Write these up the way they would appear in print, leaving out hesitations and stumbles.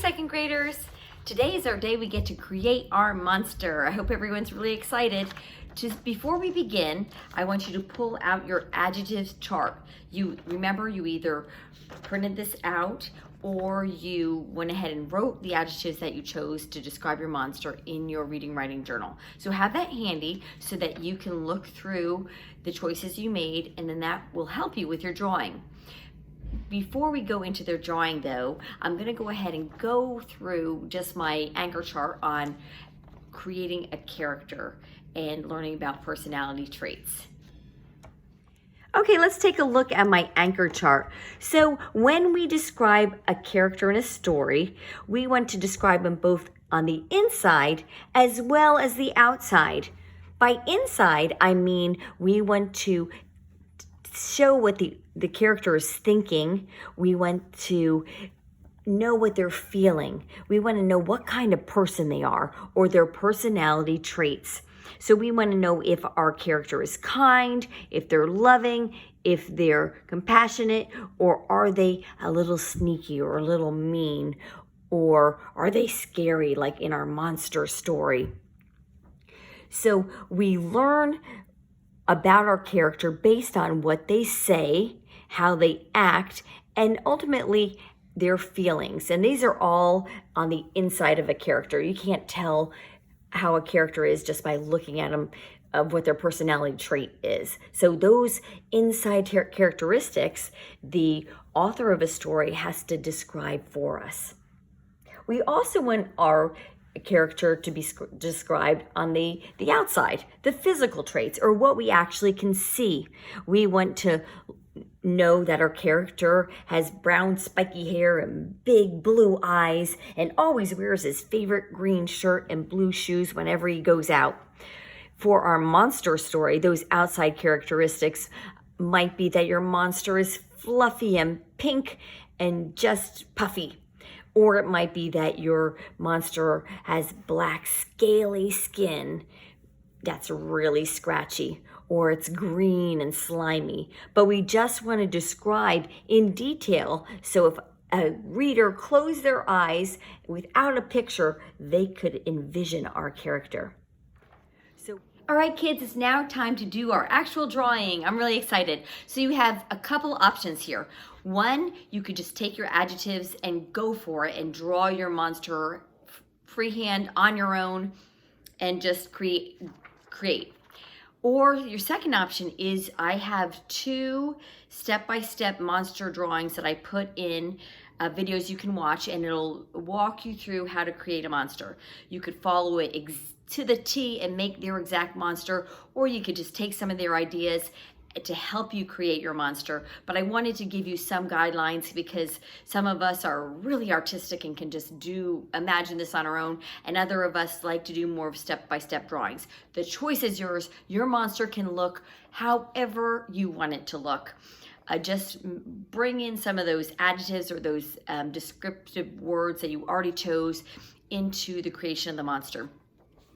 second graders. Today is our day we get to create our monster. I hope everyone's really excited. Just before we begin, I want you to pull out your adjectives chart. You remember you either printed this out or you went ahead and wrote the adjectives that you chose to describe your monster in your reading writing journal. So have that handy so that you can look through the choices you made, and then that will help you with your drawing. Before we go into their drawing though, I'm going to go ahead and go through just my anchor chart on creating a character and learning about personality traits. Okay, let's take a look at my anchor chart. So when we describe a character in a story, we want to describe them both on the inside as well as the outside. By inside, I mean we want to show what the character is thinking. We want to know what they're feeling. We want to know what kind of person they are or their personality traits. So we want to know if our character is kind, if they're loving, if they're compassionate, or are they a little sneaky or a little mean, or are they scary like in our monster story. So we learn about our character based on what they say, how they act, and ultimately their feelings. And these are all on the inside of a character. You can't tell how a character is just by looking at them, of what their personality trait is. So those inside characteristics, the author of a story has to describe for us. We also want our character to be described on the outside, the physical traits, or what we actually can see. We want to know that our character has brown spiky hair and big blue eyes and always wears his favorite green shirt and blue shoes whenever he goes out. For our monster story, those outside characteristics might be that your monster is fluffy and pink and just puffy. Or it might be that your monster has black scaly skin that's really scratchy, or it's green and slimy. But we just want to describe in detail, so if a reader closed their eyes without a picture, they could envision our character. All right, kids, it's now time to do our actual drawing. I'm really excited. So you have a couple options here. One, you could just take your adjectives and go for it and draw your monster freehand on your own and just create. Or your second option is I have 2 step-by-step monster drawings that I put in videos you can watch, and it'll walk you through how to create a monster. You could follow it to the T and make their exact monster, or you could just take some of their ideas to help you create your monster. But I wanted to give you some guidelines because some of us are really artistic and can just imagine this on our own, and other of us like to do more step-by-step drawings. The choice is yours. Your monster can look however you want it to look. Just bring in some of those adjectives or those descriptive words that you already chose into the creation of the monster.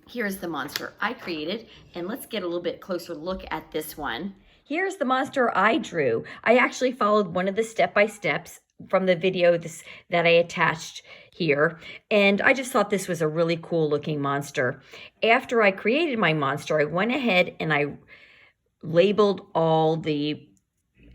Here's the monster I created, and let's get a little bit closer look at this one. Here's the monster I drew. I actually followed one of the step-by-steps from the video that I attached here, and I just thought this was a really cool looking monster. After I created my monster, I went ahead and I labeled all the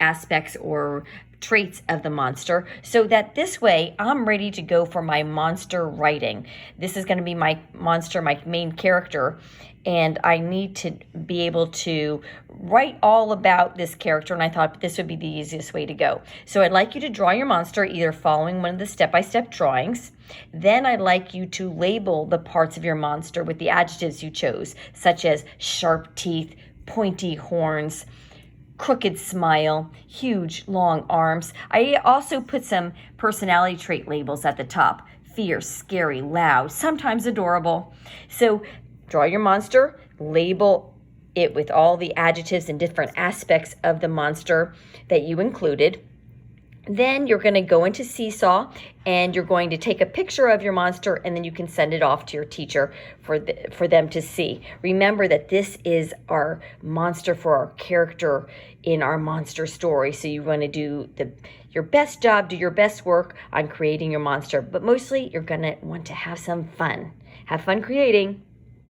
aspects or traits of the monster so that this way I'm ready to go for my monster writing. This is going to be my monster, my main character, and I need to be able to write all about this character, and I thought this would be the easiest way to go. So I'd like you to draw your monster either following one of the step-by-step drawings. Then I'd like you to label the parts of your monster with the adjectives you chose, such as sharp teeth, pointy horns, crooked smile, huge long arms. I also put some personality trait labels at the top: fierce, scary, loud, sometimes adorable. So draw your monster, label it with all the adjectives and different aspects of the monster that you included. Then you're going to go into Seesaw and you're going to take a picture of your monster, and then you can send it off to your teacher for them to see. Remember that this is our monster for our character in our monster story. So you want to do your best job, do your best work on creating your monster. But mostly, you're going to want to have some fun. Have fun creating.